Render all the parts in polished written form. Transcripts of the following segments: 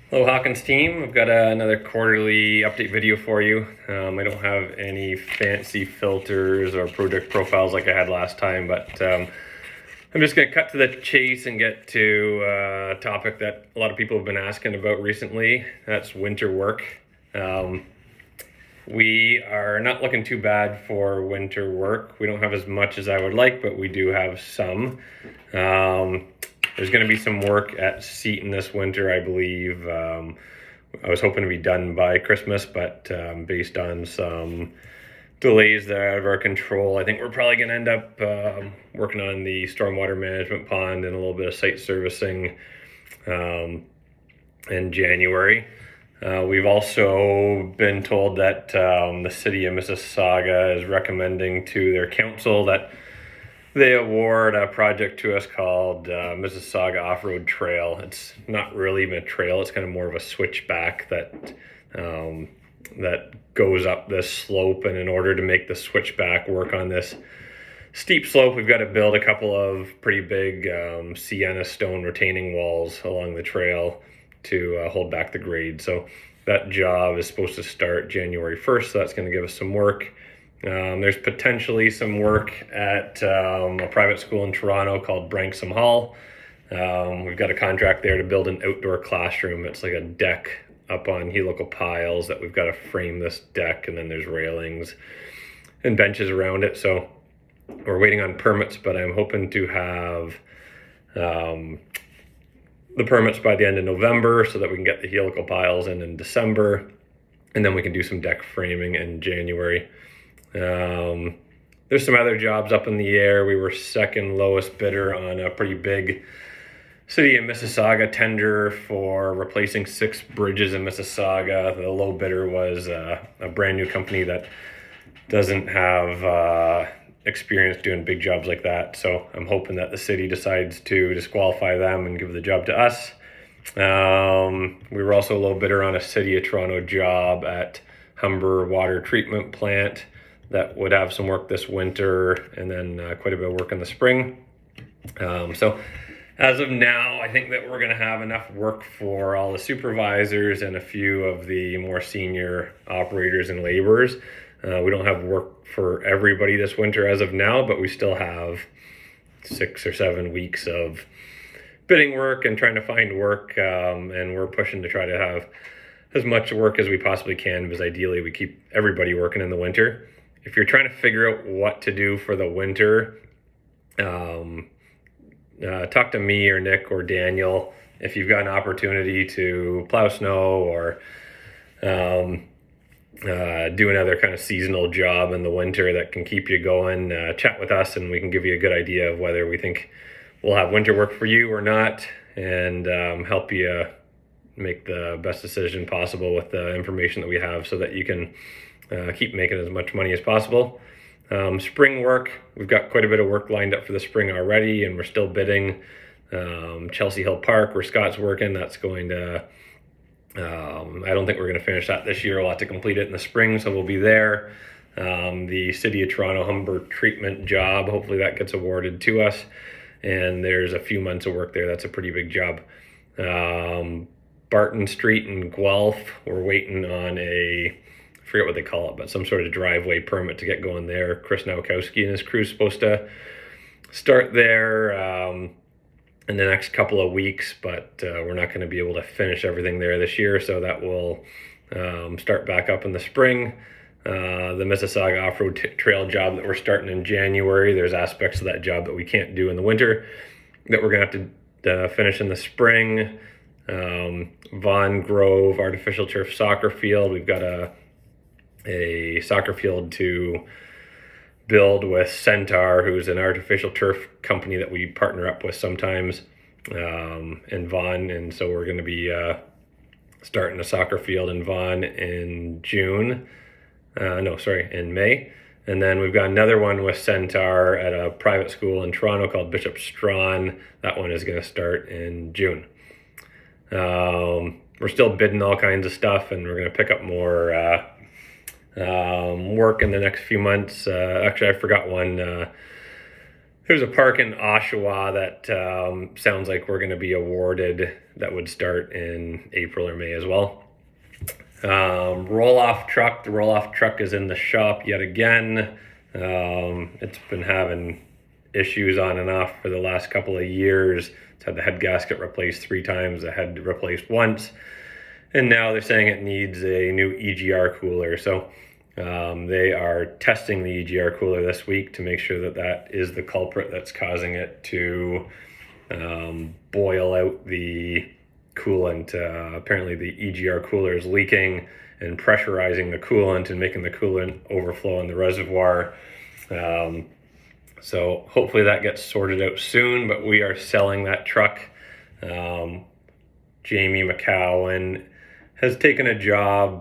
Hello Hawkins team, I've got another quarterly update video for you. I don't have any fancy filters or project profiles like I had last time, but I'm just going to cut to the chase and get to a topic that a lot of people have been asking about recently. That's winter work. We are not looking too bad for winter work. We don't have as much as I would like, but we do have some. There's going to be some work at Seton this winter, I believe. I was hoping to be done by Christmas, but based on some delays that are out of our control, I think we're probably going to end up working on the stormwater management pond and a little bit of site servicing in January. We've also been told that the city of Mississauga is recommending to their council that they award a project to us called Mississauga Off-Road Trail. It's not really even a trail, it's kind of more of a switchback that goes up this slope, and in order to make the switchback work on this steep slope, we've got to build a couple of pretty big sienna stone retaining walls along the trail to hold back the grade. So that job is supposed to start January 1st, so that's going to give us some work. There's potentially some work at a private school in Toronto called Branksome Hall. We've got a contract there to build an outdoor classroom. It's like a deck up on helical piles that we've got to frame this deck, and then there's railings and benches around it. So we're waiting on permits, but I'm hoping to have the permits by the end of November so that we can get the helical piles in December, and then we can do some deck framing in January. There's some other jobs up in the air. We were second lowest bidder on a pretty big city of Mississauga tender for replacing 6 bridges in Mississauga. The low bidder was a brand new company that doesn't have experience doing big jobs like that. So I'm hoping that the city decides to disqualify them and give the job to us. We were also a low bidder on a City of Toronto job at Humber Water Treatment Plant that would have some work this winter, and then quite a bit of work in the spring. So as of now, I think that we're going to have enough work for all the supervisors and a few of the more senior operators and laborers. We don't have work for everybody this winter as of now, but we still have 6 or 7 weeks of bidding work and trying to find work, and we're pushing to try to have as much work as we possibly can, because ideally we keep everybody working in the winter. If you're trying to figure out what to do for the winter, talk to me or Nick or Daniel. If you've got an opportunity to plow snow or do another kind of seasonal job in the winter that can keep you going, chat with us and we can give you a good idea of whether we think we'll have winter work for you or not, and help you make the best decision possible with the information that we have, so that you can keep making as much money as possible. Spring work, we've got quite a bit of work lined up for the spring already, and we're still bidding. Chelsea Hill Park, where Scott's working, that's going to, I don't think we're going to finish that this year. We'll have to complete it in the spring, so we'll be there. The City of Toronto Humber treatment job, hopefully that gets awarded to us, and there's a few months of work there. That's a pretty big job. Barton Street in Guelph, we're waiting on I forget what they call it, but some sort of driveway permit to get going there. Chris Nowakowski and his crew is supposed to start there in the next couple of weeks, but we're not going to be able to finish everything there this year, so that will start back up in the spring. The Mississauga Off-Road Trail job that we're starting in January, there's aspects of that job that we can't do in the winter that we're going to have to finish in the spring. Vaughan Grove Artificial Turf Soccer Field, we've got a soccer field to build with Centaur, who's an artificial turf company that we partner up with sometimes in Vaughan, and so we're going to be starting a soccer field in Vaughan in in May. And then we've got another one with Centaur at a private school in Toronto called Bishop Strawn. That one is going to start in June. We're still bidding all kinds of stuff, and we're going to pick up more work in the next few months. Actually, I forgot one. There's a park in Oshawa that sounds like we're going to be awarded that would start in April or May as well. Roll-off truck. The roll-off truck is in the shop yet again. It's been having issues on and off for the last couple of years. It's had the head gasket replaced 3 times, the head replaced once, and now they're saying it needs a new EGR cooler. So they are testing the EGR cooler this week to make sure that that is the culprit that's causing it to boil out the coolant. Apparently the EGR cooler is leaking and pressurizing the coolant and making the coolant overflow in the reservoir. So hopefully that gets sorted out soon, but we are selling that truck. Jamie McCowan has taken a job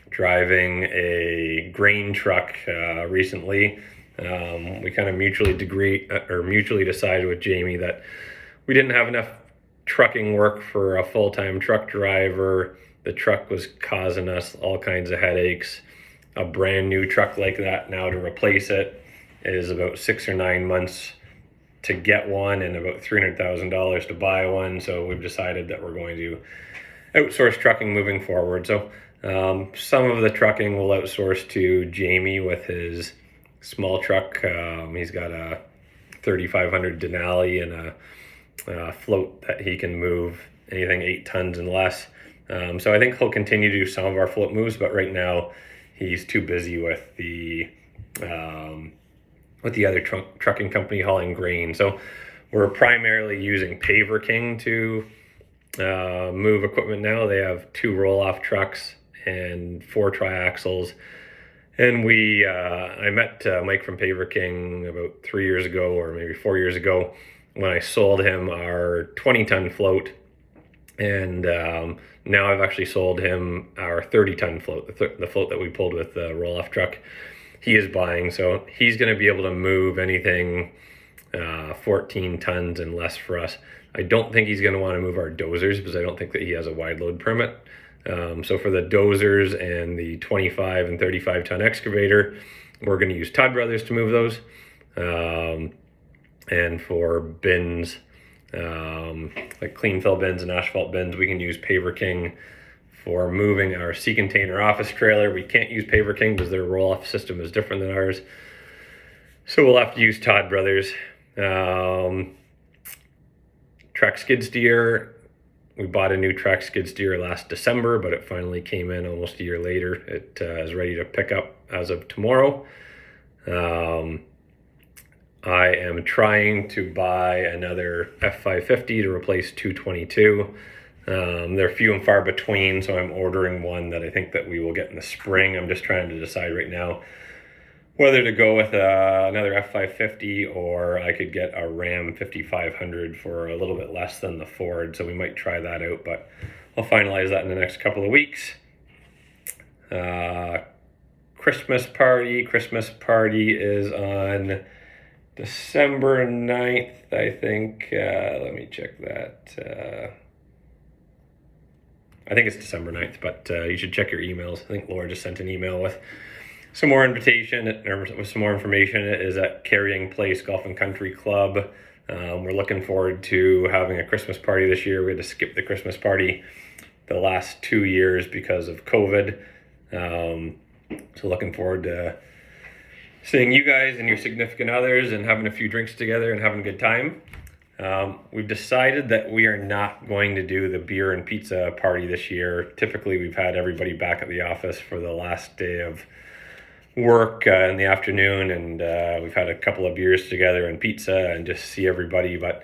driving a grain truck recently. We kind of mutually decided with Jamie that we didn't have enough trucking work for a full-time truck driver. The truck was causing us all kinds of headaches. A brand new truck like that now to replace it is about 6 or 9 months to get one and about $300,000 to buy one. So we've decided that we're going to outsource trucking moving forward. So some of the trucking will outsource to Jamie with his small truck. He's got a 3500 Denali and a float that he can move anything 8 tons and less. So I think he'll continue to do some of our float moves, but right now he's too busy with the other trucking company hauling grain. So we're primarily using Paver King to move equipment now. They have 2 roll-off trucks and 4 triaxles. And I met Mike from Paver King about 3 years ago, or maybe 4 years ago, when I sold him our 20-ton float. And now I've actually sold him our 30-ton float, the float that we pulled with the roll-off truck he is buying. So he's going to be able to move anything 14 tons and less for us. I don't think he's going to want to move our dozers because I don't think that he has a wide load permit. So for the dozers and the 25 and 35 ton excavator, we're going to use Todd Brothers to move those. And for bins, like clean fill bins and asphalt bins, we can use Paver King. For moving our sea container office trailer, we can't use Paver King because their roll-off system is different than ours. So we'll have to use Todd Brothers. Track skid steer. We bought a new track skid steer last December, but it finally came in almost a year later. It is ready to pick up as of tomorrow. I am trying to buy another F550 to replace 222. They're few and far between, so I'm ordering one that I think that we will get in the spring. I'm just trying to decide right now whether to go with another F550 or I could get a Ram 5500 for a little bit less than the Ford, so we might try that out, but I'll finalize that in the next couple of weeks. Christmas party is on December 9th, I think. Let me check that. I think it's December 9th, but you should check your emails. I think Laura just sent an email with some more invitation, or with some more information. It is at Carrying Place Golf and Country Club. We're looking forward to having a Christmas party this year. We had to skip the Christmas party the last 2 years because of COVID. So looking forward to seeing you guys and your significant others and having a few drinks together and having a good time. We've decided that we are not going to do the beer and pizza party this year. Typically, we've had everybody back at the office for the last day of work in the afternoon, and we've had a couple of beers together and pizza and just see everybody. But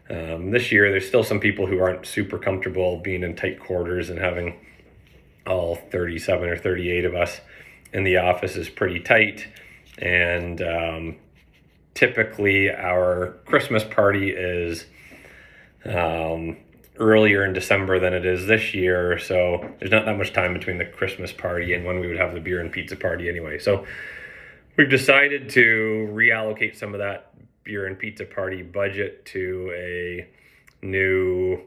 this year, there's still some people who aren't super comfortable being in tight quarters, and having all 37 or 38 of us in the office is pretty tight. And typically our Christmas party is earlier in December than it is this year, so there's not that much time between the Christmas party and when we would have the beer and pizza party anyway. So we've decided to reallocate some of that beer and pizza party budget to a new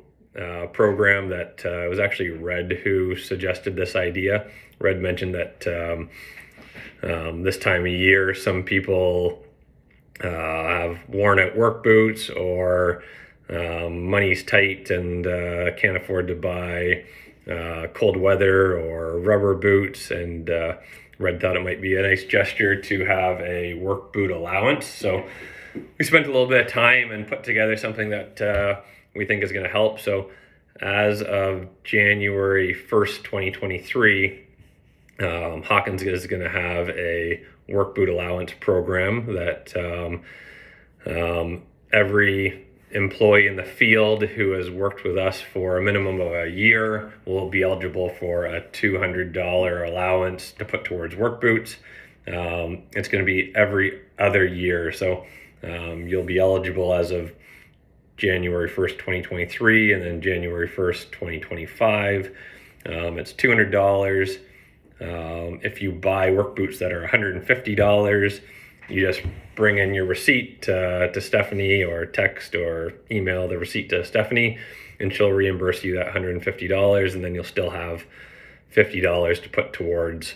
program that was actually Red who suggested this idea. Red mentioned that this time of year some people have worn out work boots, or money's tight and can't afford to buy cold weather or rubber boots, and Red thought it might be a nice gesture to have a work boot allowance. So we spent a little bit of time and put together something that we think is going to help. So as of January 1st, 2023, Hawkins is going to have a work boot allowance program that every employee in the field who has worked with us for a minimum of a year will be eligible for a $200 allowance to put towards work boots. It's going to be every other year. So you'll be eligible as of January 1st, 2023, and then January 1st, 2025. It's $200. If you buy work boots that are $150, you just bring in your receipt to Stephanie, or text or email the receipt to Stephanie, and she'll reimburse you that $150, and then you'll still have $50 to put towards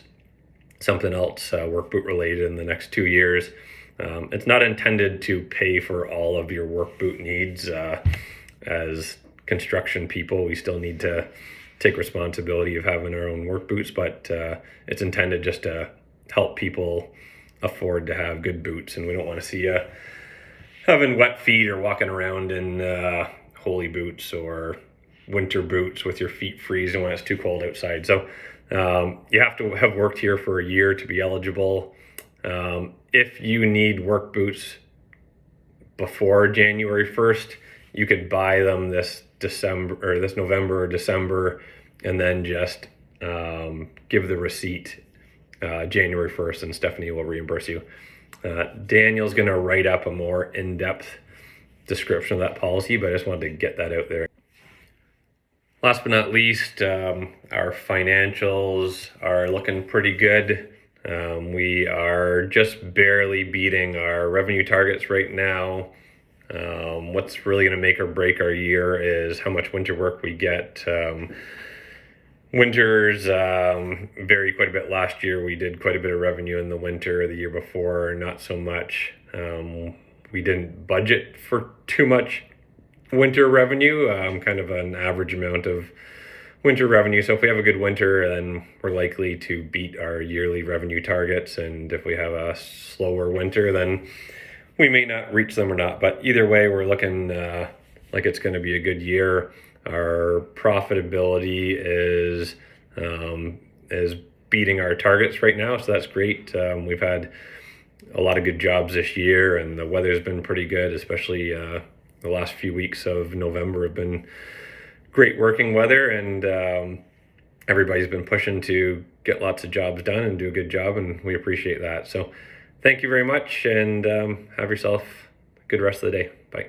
something else work boot related in the next 2 years. It's not intended to pay for all of your work boot needs. As construction people, we still need to take responsibility of having our own work boots, but it's intended just to help people afford to have good boots. And we don't want to see you having wet feet or walking around in holey boots or winter boots with your feet freezing when it's too cold outside. So you have to have worked here for a year to be eligible. If you need work boots before January 1st, you could buy them this November or December, and then just give the receipt January 1st, and Stephanie will reimburse you. Daniel's going to write up a more in-depth description of that policy, but I just wanted to get that out there. Last but not least, our financials are looking pretty good. We are just barely beating our revenue targets right now. What's really going to make or break our year is how much winter work we get. Winters vary quite a bit. Last year we did quite a bit of revenue in the winter. The year before, not so much. We didn't budget for too much winter revenue, kind of an average amount of winter revenue. So if we have a good winter, then we're likely to beat our yearly revenue targets. And if we have a slower winter, then we may not reach them or not. But either way, we're looking like it's going to be a good year. Our profitability is beating our targets right now, so that's great. We've had a lot of good jobs this year, and the weather's been pretty good, especially the last few weeks of November have been great working weather, and everybody's been pushing to get lots of jobs done and do a good job, and we appreciate that. So thank you very much, and have yourself a good rest of the day. Bye.